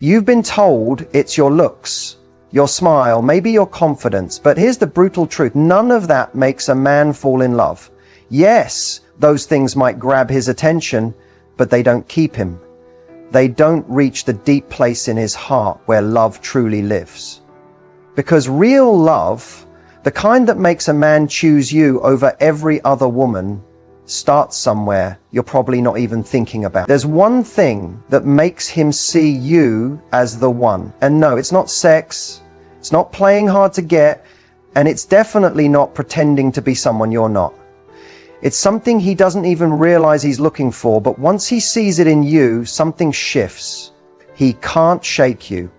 You've been told it's your looks, your smile, maybe your confidence, but here's the brutal truth. None of that makes a man fall in love. Yes, those things might grab his attention, but they don't keep him. They don't reach the deep place in his heart where love truly lives. Because real love, the kind that makes a man choose you over every other woman, starts somewhere you're probably not even thinking about. There's one thing that makes him see you as the one. And no, it's not sex, it's not playing hard to get, and it's definitely not pretending to be someone you're not. It's something he doesn't even realize he's looking for, but once he sees it in you, something shifts. He can't shake you.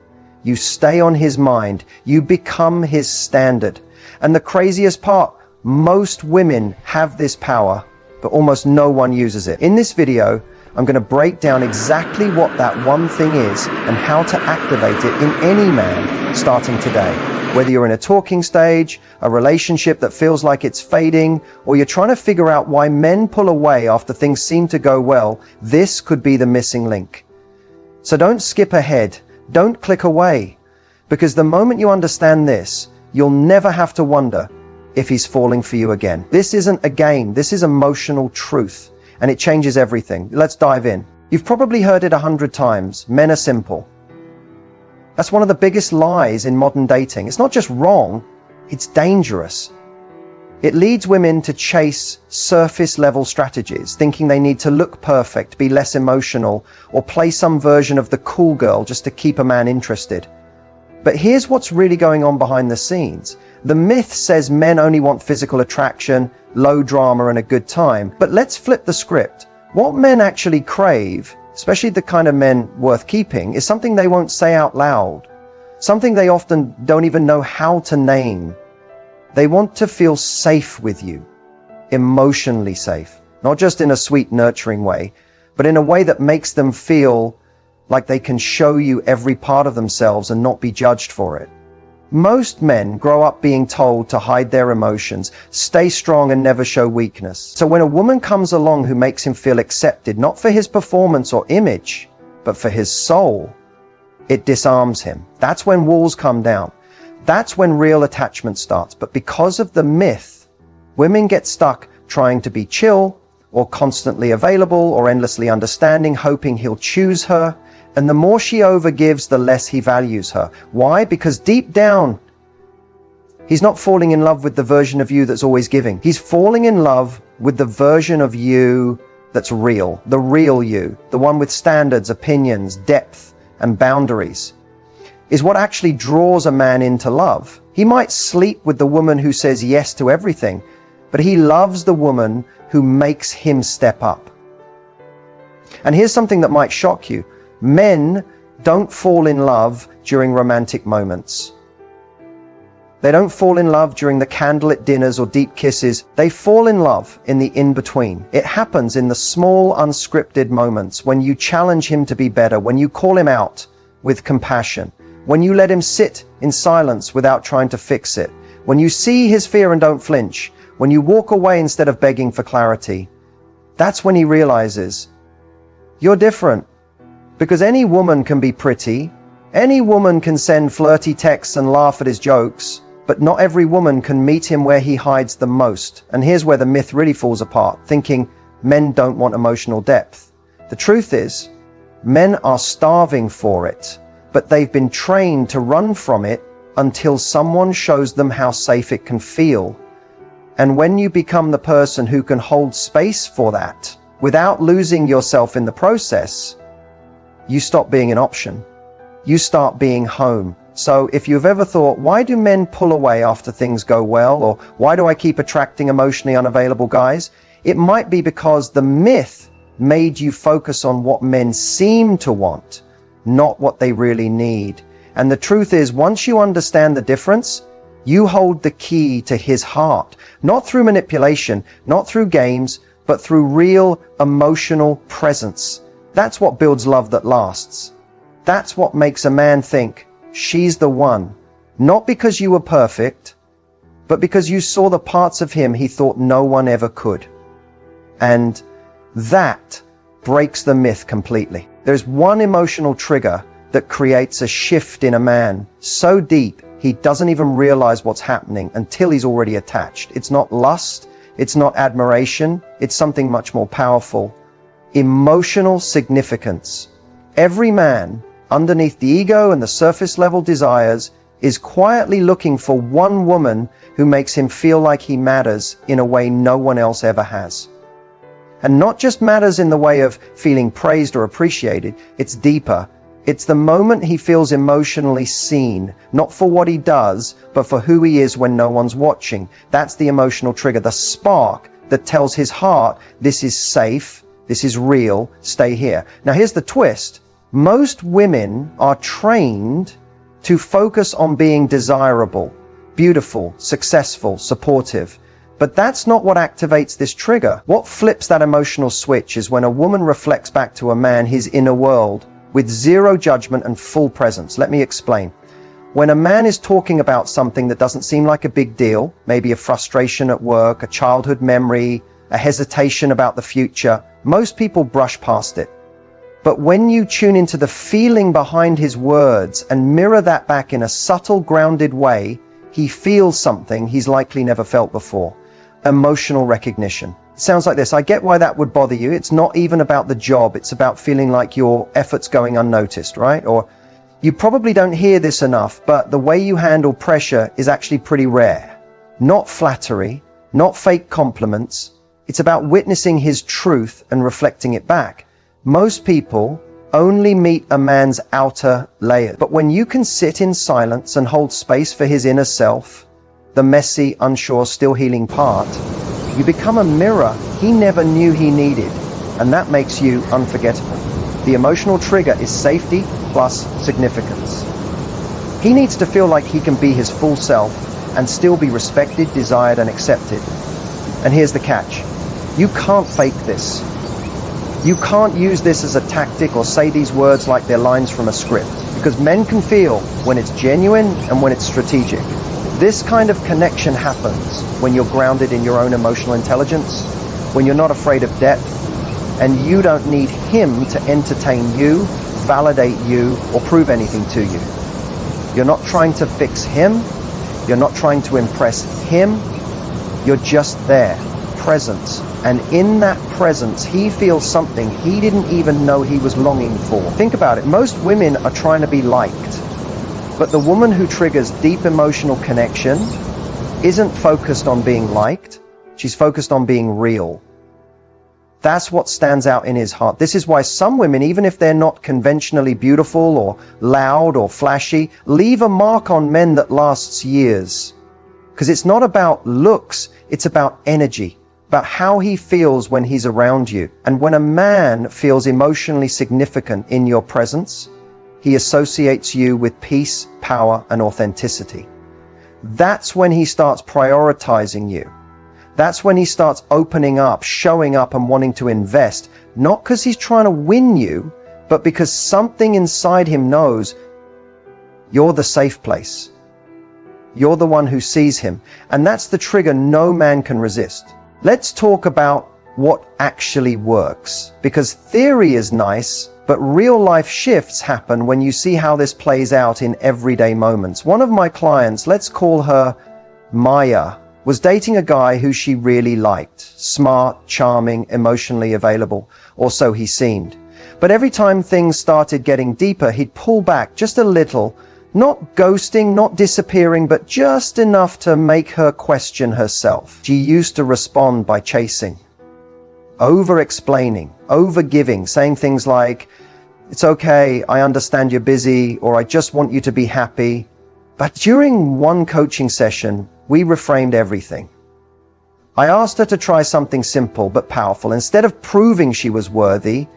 You stay on his mind. You become his standard. And the craziest part, most women have this power, but almost no one uses it. In this video, I'm going to break down exactly what that one thing is and how to activate it in any man starting today. Whether you're in a talking stage, a relationship that feels like it's fading, or you're trying to figure out why men pull away after things seem to go well, this could be the missing link. So don't skip ahead. Don't click away. Because the moment you understand this, you'll never have to wonder if he's falling for you again. This isn't a game. This is emotional truth. And it changes everything. Let's dive in. You've probably heard it 100 times. Men are simple. That's one of the biggest lies in modern dating. It's not just wrong, it's dangerous. It leads women to chase surface level strategies, thinking they need to look perfect, be less emotional, or play some version of the cool girl just to keep a man interested. But here's what's really going on behind the scenes. The myth says men only want physical attraction, low drama, and a good time. But let's flip the script. What men actually crave, especially the kind of men worth keeping, is something they won't say out loud, something they often don't even know how to name. They want to feel safe with you, emotionally safe, not just in a sweet, nurturing way, but in a way that makes them feel like they can show you every part of themselves and not be judged for it. Most men grow up being told to hide their emotions, stay strong and never show weakness. So when a woman comes along who makes him feel accepted, not for his performance or image, but for his soul, it disarms him. That's when walls come down. That's when real attachment starts. But because of the myth, women get stuck trying to be chill or constantly available or endlessly understanding, hoping he'll choose her. And the more she overgives, the less he values her. Why? Because deep down, he's not falling in love with the version of you that's always giving. He's falling in love with the version of you that's real, the real you, the one with standards, opinions, depth, and boundaries, is what actually draws a man into love. He might sleep with the woman who says yes to everything, but he loves the woman who makes him step up. And here's something that might shock you. Men don't fall in love during romantic moments. They don't fall in love during the candlelit dinners or deep kisses. They fall in love in the in-between. It happens in the small, unscripted moments when you challenge him to be better, when you call him out with compassion, when you let him sit in silence without trying to fix it, when you see his fear and don't flinch, when you walk away instead of begging for clarity. That's when he realizes, you're different. Because any woman can be pretty, any woman can send flirty texts and laugh at his jokes, but not every woman can meet him where he hides the most. And here's where the myth really falls apart, thinking men don't want emotional depth. The truth is, men are starving for it, but they've been trained to run from it until someone shows them how safe it can feel. And when you become the person who can hold space for that, without losing yourself in the process, you stop being an option. You start being home. So if you've ever thought, why do men pull away after things go well? Or why do I keep attracting emotionally unavailable guys? It might be because the myth made you focus on what men seem to want, not what they really need. And the truth is, once you understand the difference, you hold the key to his heart, not through manipulation, not through games, but through real emotional presence. That's what builds love that lasts. That's what makes a man think, she's the one. Not because you were perfect, but because you saw the parts of him he thought no one ever could. And that breaks the myth completely. There's one emotional trigger that creates a shift in a man so deep he doesn't even realize what's happening until he's already attached. It's not lust, it's not admiration, it's something much more powerful. Emotional significance. Every man, underneath the ego and the surface level desires, is quietly looking for one woman who makes him feel like he matters in a way no one else ever has. And not just matters in the way of feeling praised or appreciated, it's deeper. It's the moment he feels emotionally seen, not for what he does, but for who he is when no one's watching. That's the emotional trigger, the spark that tells his heart, this is safe, this is real, stay here. Now here's the twist. Most women are trained to focus on being desirable, beautiful, successful, supportive. But that's not what activates this trigger. What flips that emotional switch is when a woman reflects back to a man his inner world with zero judgment and full presence. Let me explain. When a man is talking about something that doesn't seem like a big deal, maybe a frustration at work, a childhood memory, a hesitation about the future, most people brush past it. But when you tune into the feeling behind his words and mirror that back in a subtle, grounded way, he feels something he's likely never felt before. Emotional recognition. It sounds like this. I get why that would bother you. It's not even about the job. It's about feeling like your effort's going unnoticed, right? Or you probably don't hear this enough, but the way you handle pressure is actually pretty rare. Not flattery, not fake compliments. It's about witnessing his truth and reflecting it back. Most people only meet a man's outer layer. But when you can sit in silence and hold space for his inner self, the messy, unsure, still healing part, you become a mirror he never knew he needed, and that makes you unforgettable. The emotional trigger is safety plus significance. He needs to feel like he can be his full self and still be respected, desired, and accepted. And here's the catch. You can't fake this. You can't use this as a tactic or say these words like they're lines from a script, because men can feel when it's genuine and when it's strategic. This kind of connection happens when you're grounded in your own emotional intelligence, when you're not afraid of depth, and you don't need him to entertain you, validate you, or prove anything to you. You're not trying to fix him. You're not trying to impress him. You're just there, presence. And in that presence, he feels something he didn't even know he was longing for. Think about it. Most women are trying to be liked. But the woman who triggers deep emotional connection isn't focused on being liked. She's focused on being real. That's what stands out in his heart. This is why some women, even if they're not conventionally beautiful or loud or flashy, leave a mark on men that lasts years. Because it's not about looks, it's about energy, about how he feels when he's around you. And when a man feels emotionally significant in your presence, he associates you with peace, power, and authenticity. That's when he starts prioritizing you. That's when he starts opening up, showing up, and wanting to invest, not because he's trying to win you, but because something inside him knows you're the safe place. You're the one who sees him. And that's the trigger no man can resist. Let's talk about what actually works, because theory is nice, but real life shifts happen when you see how this plays out in everyday moments. One of my clients, let's call her Maya, was dating a guy who she really liked. Smart, charming, emotionally available, or so he seemed. But every time things started getting deeper, he'd pull back just a little, not ghosting, not disappearing, but just enough to make her question herself. She used to respond by chasing, over-explaining, over-giving, saying things like, "It's okay, I understand you're busy," or "I just want you to be happy." But during one coaching session, we reframed everything. I asked her to try something simple but powerful. Instead of proving she was worthy,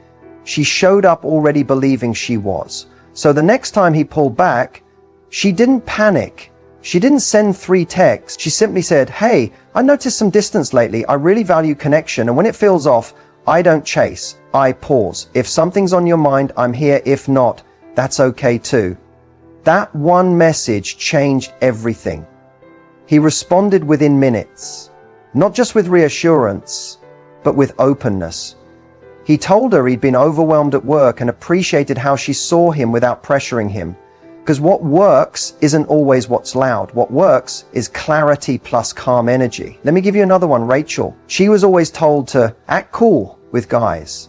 she showed up already believing she was. So the next time he pulled back, she didn't panic. She didn't send 3 texts. She simply said, "Hey, I noticed some distance lately. I really value connection. And when it feels off, I don't chase. I pause. If something's on your mind, I'm here. If not, that's okay too." That one message changed everything. He responded within minutes, not just with reassurance, but with openness. He told her he'd been overwhelmed at work and appreciated how she saw him without pressuring him. Because what works isn't always what's loud. What works is clarity plus calm energy. Let me give you another one, Rachel. She was always told to act cool with guys.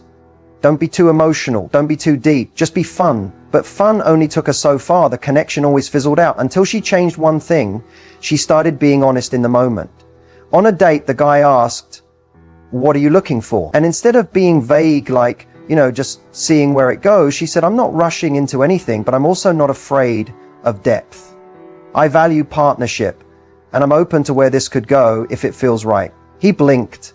Don't be too emotional. Don't be too deep. Just be fun. But fun only took her so far. The connection always fizzled out until she changed one thing. She started being honest in the moment. On a date, the guy asked, "What are you looking for?" And instead of being vague, like, just seeing where it goes, she said, "I'm not rushing into anything, but I'm also not afraid of depth. I value partnership, and I'm open to where this could go if it feels right." He blinked,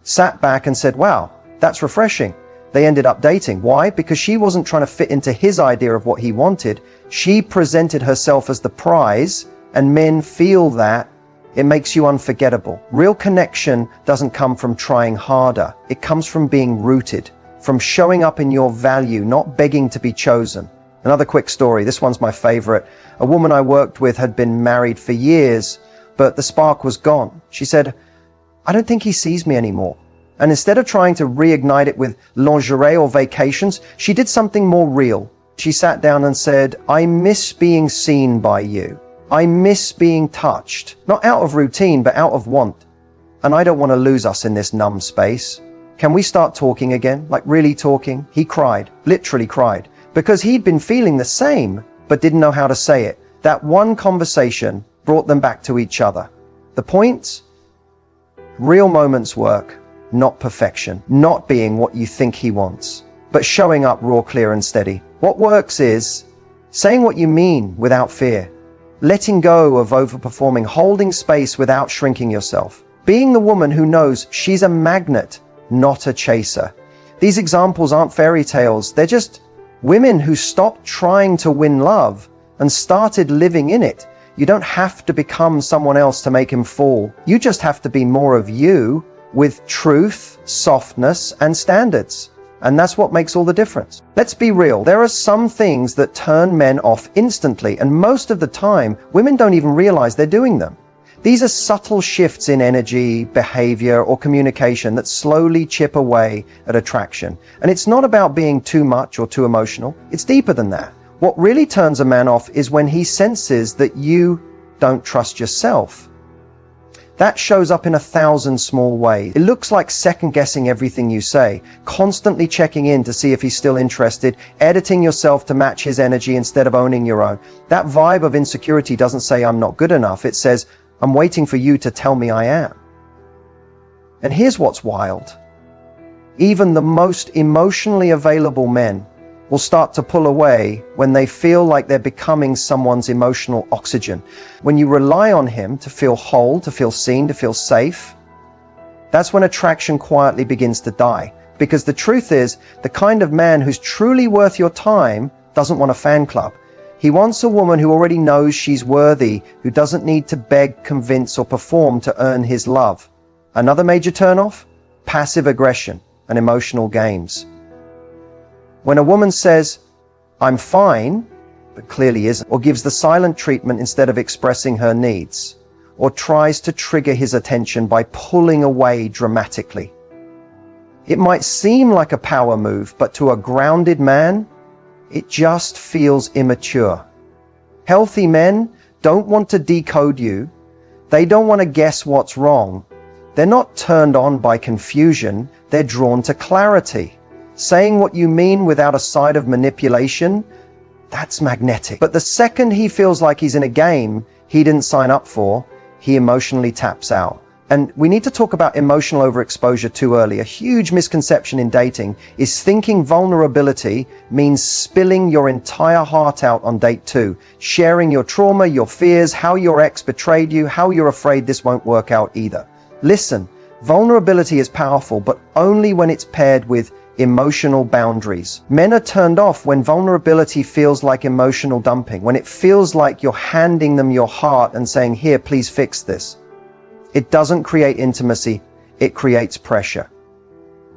sat back and said, "Wow, that's refreshing." They ended up dating. Why? Because she wasn't trying to fit into his idea of what he wanted. She presented herself as the prize, and men feel that. It makes you unforgettable. Real connection doesn't come from trying harder. It comes from being rooted, from showing up in your value, not begging to be chosen. Another quick story. This one's my favorite. A woman I worked with had been married for years, but the spark was gone. She said, "I don't think he sees me anymore." And instead of trying to reignite it with lingerie or vacations, she did something more real. She sat down and said, "I miss being seen by you. I miss being touched, not out of routine, but out of want. And I don't want to lose us in this numb space. Can we start talking again? Like really talking?" He cried, literally cried, because he'd been feeling the same, but didn't know how to say it. That one conversation brought them back to each other. The point? Real moments work, not perfection, not being what you think he wants, but showing up raw, clear, and steady. What works is saying what you mean without fear, letting go of overperforming, holding space without shrinking yourself, being the woman who knows she's a magnet, not a chaser. These examples aren't fairy tales. They're just women who stopped trying to win love and started living in it. You don't have to become someone else to make him fall. You just have to be more of you with truth, softness, and standards. And that's what makes all the difference. Let's be real. There are some things that turn men off instantly, and most of the time, women don't even realize they're doing them. These are subtle shifts in energy, behavior, or communication that slowly chip away at attraction. And it's not about being too much or too emotional. It's deeper than that. What really turns a man off is when he senses that you don't trust yourself. That shows up in 1,000 small ways. It looks like second-guessing everything you say, constantly checking in to see if he's still interested, editing yourself to match his energy instead of owning your own. That vibe of insecurity doesn't say "I'm not good enough." It says, "I'm waiting for you to tell me I am." And here's what's wild. Even the most emotionally available men will start to pull away when they feel like they're becoming someone's emotional oxygen. When you rely on him to feel whole, to feel seen, to feel safe, that's when attraction quietly begins to die. Because the truth is, the kind of man who's truly worth your time doesn't want a fan club. He wants a woman who already knows she's worthy, who doesn't need to beg, convince, or perform to earn his love. Another major turnoff? Passive aggression and emotional games. When a woman says, "I'm fine," but clearly isn't, or gives the silent treatment instead of expressing her needs, or tries to trigger his attention by pulling away dramatically. It might seem like a power move, but to a grounded man, it just feels immature. Healthy men don't want to decode you. They don't want to guess what's wrong. They're not turned on by confusion. They're drawn to clarity. Saying what you mean without a side of manipulation, that's magnetic. But the second he feels like he's in a game he didn't sign up for, he emotionally taps out. And we need to talk about emotional overexposure too early. A huge misconception in dating is thinking vulnerability means spilling your entire heart out on date 2, sharing your trauma, your fears, how your ex betrayed you, how you're afraid this won't work out either. Listen, vulnerability is powerful, but only when it's paired with emotional boundaries. Men are turned off when vulnerability feels like emotional dumping, when it feels like you're handing them your heart and saying, "Here, please fix this." It doesn't create intimacy, it creates pressure.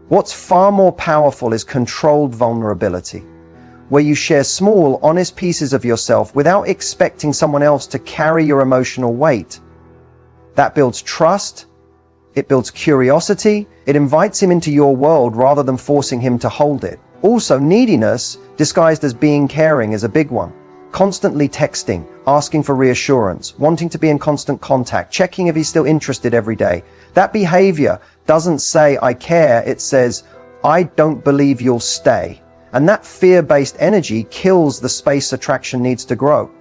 What's far more powerful is controlled vulnerability, where you share small, honest pieces of yourself without expecting someone else to carry your emotional weight. That builds trust, It builds curiosity. It invites him into your world rather than forcing him to hold it. Also, neediness, disguised as being caring, is a big one. Constantly texting, asking for reassurance, wanting to be in constant contact, checking if he's still interested every day. That behavior doesn't say, I care. It says, I don't believe you'll stay. And that fear-based energy kills the space attraction needs to grow.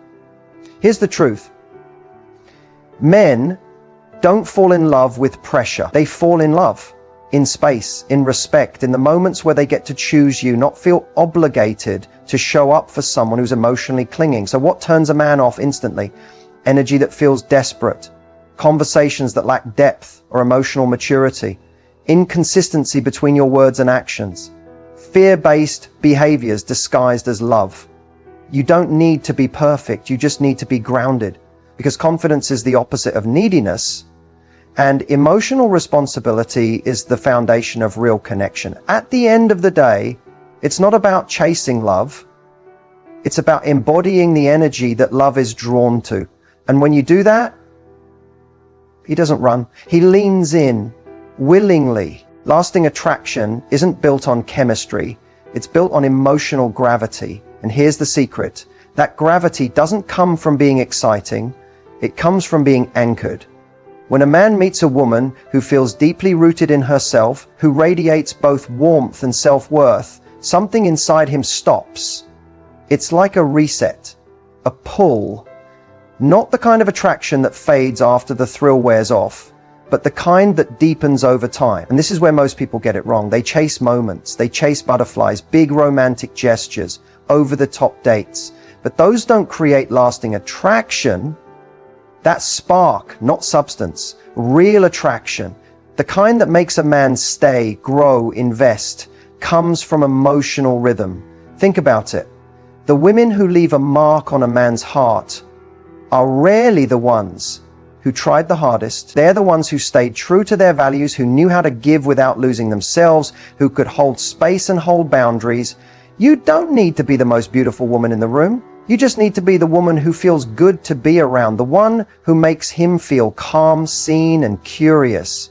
Here's the truth. Men don't fall in love with pressure. They fall in love in space, in respect, in the moments where they get to choose you, not feel obligated to show up for someone who's emotionally clinging. So what turns a man off instantly? Energy that feels desperate, conversations that lack depth or emotional maturity, inconsistency between your words and actions, fear-based behaviors disguised as love. You don't need to be perfect. You just need to be grounded, because confidence is the opposite of neediness. And emotional responsibility is the foundation of real connection. At the end of the day, it's not about chasing love. It's about embodying the energy that love is drawn to. And when you do that, he doesn't run. He leans in willingly. Lasting attraction isn't built on chemistry. It's built on emotional gravity. And here's the secret. That gravity doesn't come from being exciting. It comes from being anchored. When a man meets a woman who feels deeply rooted in herself, who radiates both warmth and self-worth, something inside him stops. It's like a reset, a pull. Not the kind of attraction that fades after the thrill wears off, but the kind that deepens over time. And this is where most people get it wrong. They chase moments, they chase butterflies, big romantic gestures, over-the-top dates. But those don't create lasting attraction. That spark, not substance, real attraction, the kind that makes a man stay, grow, invest, comes from emotional rhythm. Think about it. The women who leave a mark on a man's heart are rarely the ones who tried the hardest. They're the ones who stayed true to their values, who knew how to give without losing themselves, who could hold space and hold boundaries. You don't need to be the most beautiful woman in the room. You just need to be the woman who feels good to be around, the one who makes him feel calm, seen, and curious.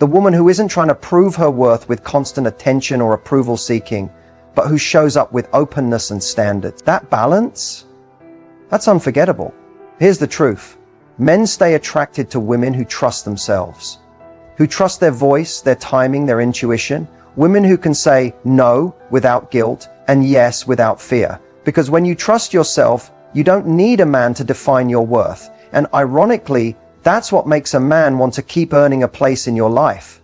The woman who isn't trying to prove her worth with constant attention or approval seeking, but who shows up with openness and standards. That balance, that's unforgettable. Here's the truth. Men stay attracted to women who trust themselves, who trust their voice, their timing, their intuition. Women who can say no without guilt and yes without fear. Because when you trust yourself, you don't need a man to define your worth. And ironically, that's what makes a man want to keep earning a place in your life.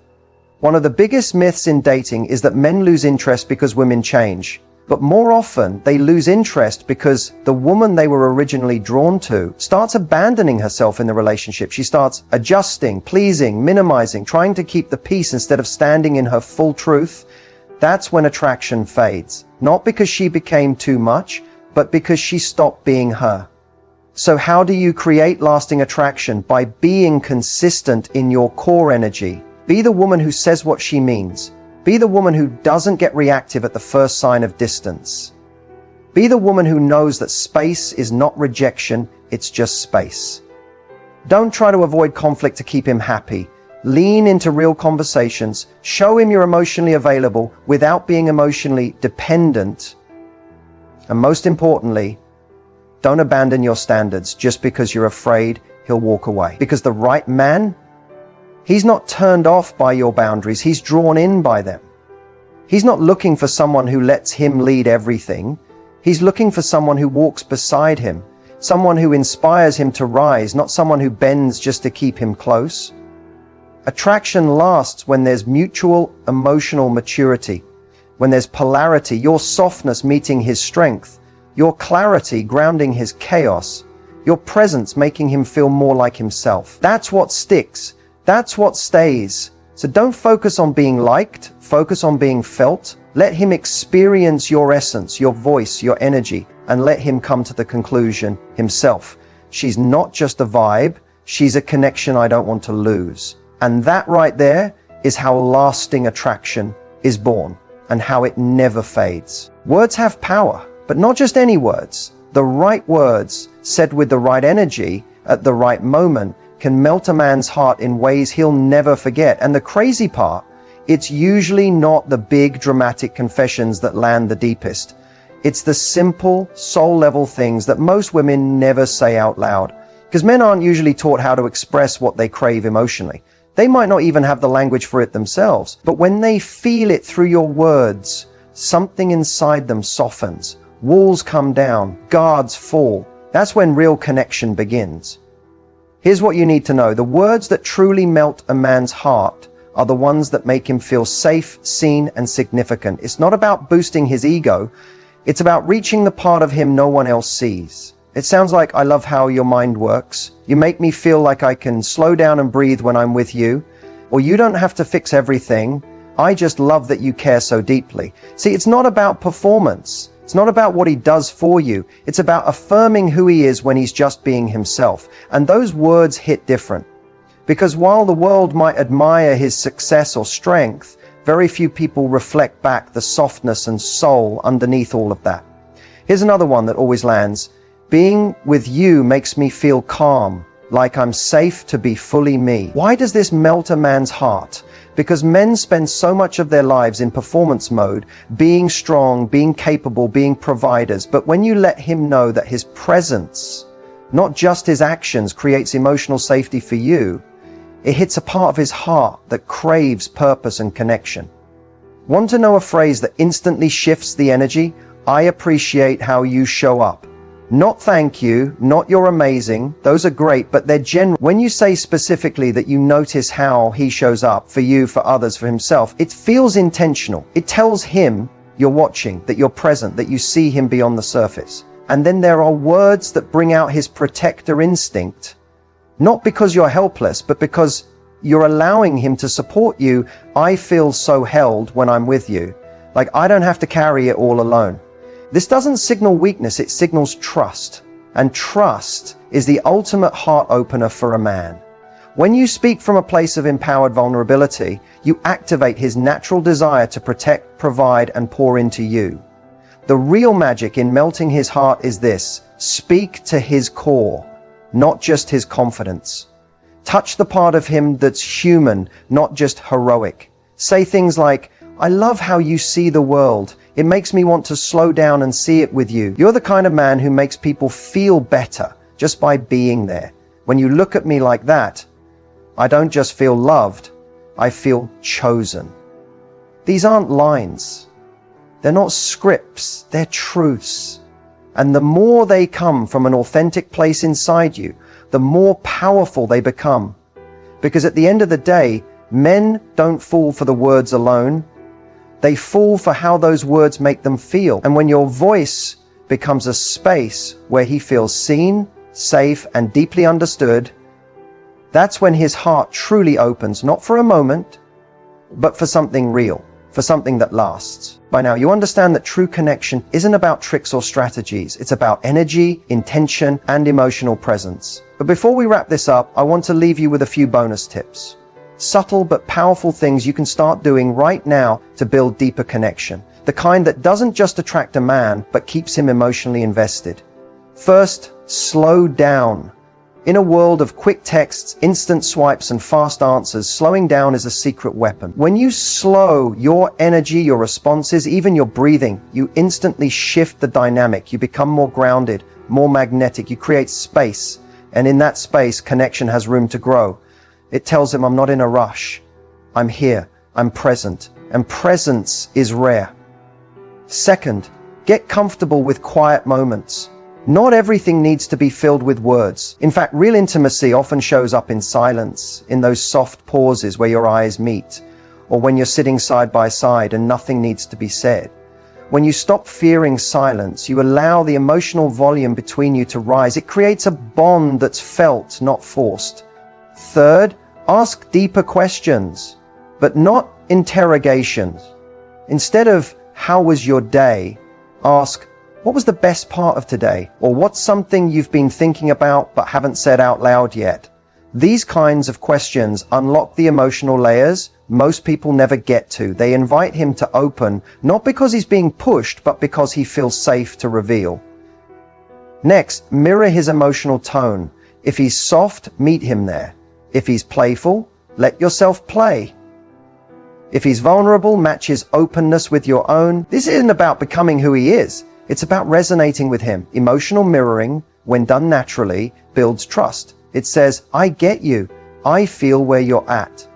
One of the biggest myths in dating is that men lose interest because women change. But more often, they lose interest because the woman they were originally drawn to starts abandoning herself in the relationship. She starts adjusting, pleasing, minimizing, trying to keep the peace instead of standing in her full truth. That's when attraction fades. Not because she became too much, but because she stopped being her. So how do you create lasting attraction? By being consistent in your core energy. Be the woman who says what she means. Be the woman who doesn't get reactive at the first sign of distance. Be the woman who knows that space is not rejection, it's just space. Don't try to avoid conflict to keep him happy. Lean into real conversations. Show him you're emotionally available without being emotionally dependent. And most importantly, don't abandon your standards just because you're afraid he'll walk away. Because the right man, he's not turned off by your boundaries. He's drawn in by them. He's not looking for someone who lets him lead everything. He's looking for someone who walks beside him, someone who inspires him to rise, not someone who bends just to keep him close. Attraction lasts when there's mutual emotional maturity, when there's polarity, your softness meeting his strength, your clarity grounding his chaos, your presence making him feel more like himself. That's what sticks. That's what stays. So don't focus on being liked, focus on being felt. Let him experience your essence, your voice, your energy, and let him come to the conclusion himself. She's not just a vibe, she's a connection I don't want to lose. And that right there is how lasting attraction is born and how it never fades. Words have power, but not just any words. The right words said with the right energy at the right moment can melt a man's heart in ways he'll never forget. And the crazy part, it's usually not the big dramatic confessions that land the deepest. It's the simple, soul-level things that most women never say out loud. Because men aren't usually taught how to express what they crave emotionally. They might not even have the language for it themselves. But when they feel it through your words, something inside them softens. Walls come down, guards fall. That's when real connection begins. Here's what you need to know. The words that truly melt a man's heart are the ones that make him feel safe, seen, and significant. It's not about boosting his ego. It's about reaching the part of him no one else sees. It sounds like, I love how your mind works. You make me feel like I can slow down and breathe when I'm with you. Or you don't have to fix everything. I just love that you care so deeply. See, it's not about performance. It's not about what he does for you. It's about affirming who he is when he's just being himself. And those words hit different. Because while the world might admire his success or strength, very few people reflect back the softness and soul underneath all of that. Here's another one that always lands. Being with you makes me feel calm, like I'm safe to be fully me. Why does this melt a man's heart? Because men spend so much of their lives in performance mode, being strong, being capable, being providers. But when you let him know that his presence, not just his actions, creates emotional safety for you, it hits a part of his heart that craves purpose and connection. Want to know a phrase that instantly shifts the energy? I appreciate how you show up. Not thank you, not you're amazing. Those are great, but they're general. When you say specifically that you notice how he shows up for you, for others, for himself, it feels intentional. It tells him you're watching, that you're present, that you see him beyond the surface. And then there are words that bring out his protector instinct, not because you're helpless, but because you're allowing him to support you. I feel so held when I'm with you. Like I don't have to carry it all alone. This doesn't signal weakness, it signals trust. And trust is the ultimate heart opener for a man. When you speak from a place of empowered vulnerability, you activate his natural desire to protect, provide, and pour into you. The real magic in melting his heart is this: speak to his core, not just his confidence. Touch the part of him that's human, not just heroic. Say things like, I love how you see the world. It makes me want to slow down and see it with you. You're the kind of man who makes people feel better just by being there. When you look at me like that, I don't just feel loved, I feel chosen. These aren't lines. They're not scripts, they're truths. And the more they come from an authentic place inside you, the more powerful they become. Because at the end of the day, men don't fall for the words alone. They fall for how those words make them feel. And when your voice becomes a space where he feels seen, safe, and deeply understood, that's when his heart truly opens, not for a moment, but for something real, for something that lasts. By now, you understand that true connection isn't about tricks or strategies. It's about energy, intention, and emotional presence. But before we wrap this up, I want to leave you with a few bonus tips. Subtle but powerful things you can start doing right now to build deeper connection. The kind that doesn't just attract a man, but keeps him emotionally invested. First, slow down. In a world of quick texts, instant swipes, and fast answers, slowing down is a secret weapon. When you slow your energy, your responses, even your breathing, you instantly shift the dynamic. You become more grounded, more magnetic. You create space. And in that space, connection has room to grow. It tells him, I'm not in a rush. I'm here. I'm present. And presence is rare. Second, get comfortable with quiet moments. Not everything needs to be filled with words. In fact, real intimacy often shows up in silence, in those soft pauses where your eyes meet, or when you're sitting side by side and nothing needs to be said. When you stop fearing silence, you allow the emotional volume between you to rise. It creates a bond that's felt, not forced. Third, ask deeper questions, but not interrogations. Instead of, how was your day? Ask, what was the best part of today? Or what's something you've been thinking about but haven't said out loud yet? These kinds of questions unlock the emotional layers most people never get to. They invite him to open, not because he's being pushed, but because he feels safe to reveal. Next, mirror his emotional tone. If he's soft, meet him there. If he's playful, let yourself play. If he's vulnerable, match his openness with your own. This isn't about becoming who he is. It's about resonating with him. Emotional mirroring, when done naturally, builds trust. It says, I get you. I feel where you're at.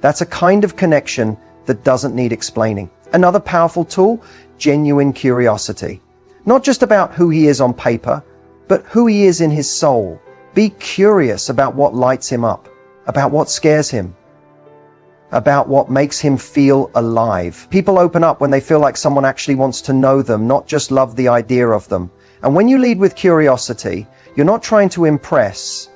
That's a kind of connection that doesn't need explaining. Another powerful tool, genuine curiosity. Not just about who he is on paper, but who he is in his soul. Be curious about what lights him up, about what scares him, about what makes him feel alive. People open up when they feel like someone actually wants to know them, not just love the idea of them. And when you lead with curiosity, you're not trying to impress.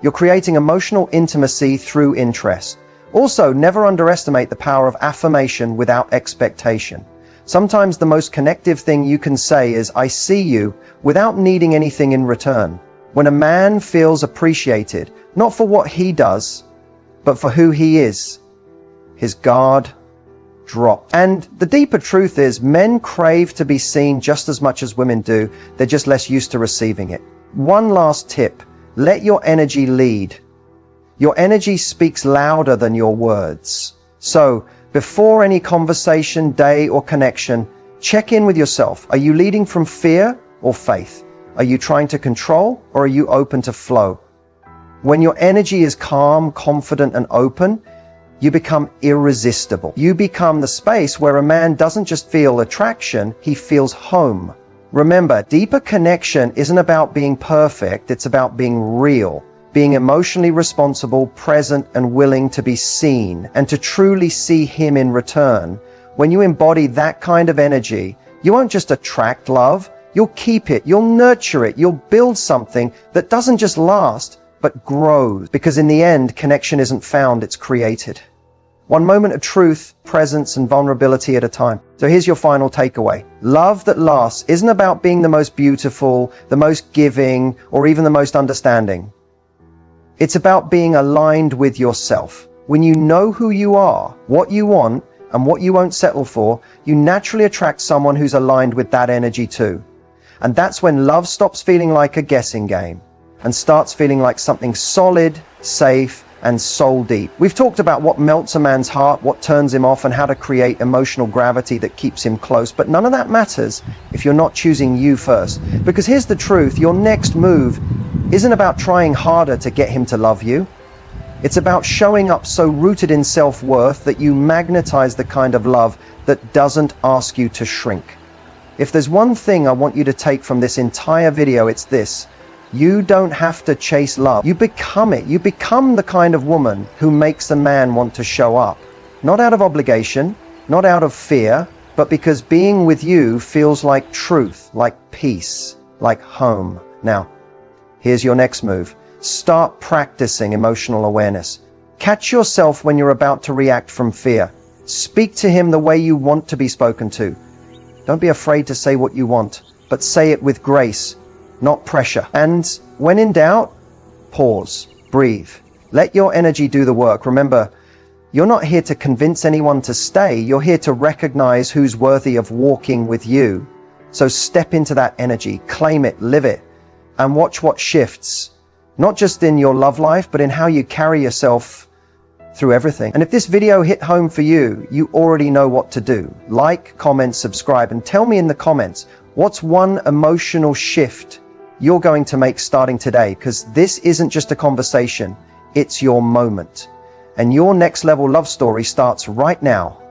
You're creating emotional intimacy through interest. Also, never underestimate the power of affirmation without expectation. Sometimes the most connective thing you can say is, I see you, without needing anything in return. When a man feels appreciated, not for what he does, but for who he is, his guard drops. And the deeper truth is, men crave to be seen just as much as women do. They're just less used to receiving it. One last tip, let your energy lead. Your energy speaks louder than your words. So, before any conversation, day, or connection, check in with yourself. Are you leading from fear or faith? Are you trying to control, or are you open to flow? When your energy is calm, confident, and open, you become irresistible. You become the space where a man doesn't just feel attraction, he feels home. Remember, deeper connection isn't about being perfect, it's about being real. Being emotionally responsible, present, and willing to be seen, and to truly see him in return. When you embody that kind of energy, you won't just attract love, you'll keep it, you'll nurture it, you'll build something that doesn't just last, but grows. Because in the end, connection isn't found, it's created. One moment of truth, presence, and vulnerability at a time. So here's your final takeaway. Love that lasts isn't about being the most beautiful, the most giving, or even the most understanding. It's about being aligned with yourself. When you know who you are, what you want, and what you won't settle for, you naturally attract someone who's aligned with that energy too. And that's when love stops feeling like a guessing game and starts feeling like something solid, safe, and soul deep. We've talked about what melts a man's heart, what turns him off, and how to create emotional gravity that keeps him close. But none of that matters if you're not choosing you first. Because here's the truth, your next move isn't about trying harder to get him to love you. It's about showing up so rooted in self-worth that you magnetize the kind of love that doesn't ask you to shrink. If there's one thing I want you to take from this entire video, it's this. You don't have to chase love. You become it. You become the kind of woman who makes a man want to show up. Not out of obligation, not out of fear, but because being with you feels like truth, like peace, like home. Now, here's your next move. Start practicing emotional awareness. Catch yourself when you're about to react from fear. Speak to him the way you want to be spoken to. Don't be afraid to say what you want, but say it with grace, not pressure. And when in doubt, pause, breathe. Let your energy do the work. Remember, you're not here to convince anyone to stay. You're here to recognize who's worthy of walking with you. So step into that energy, claim it, live it, and watch what shifts. Not just in your love life, but in how you carry yourself through everything. And if this video hit home for you, you already know what to do. Like, comment, subscribe, and tell me in the comments, what's one emotional shift you're going to make starting today? Because this isn't just a conversation, it's your moment. And your next level love story starts right now.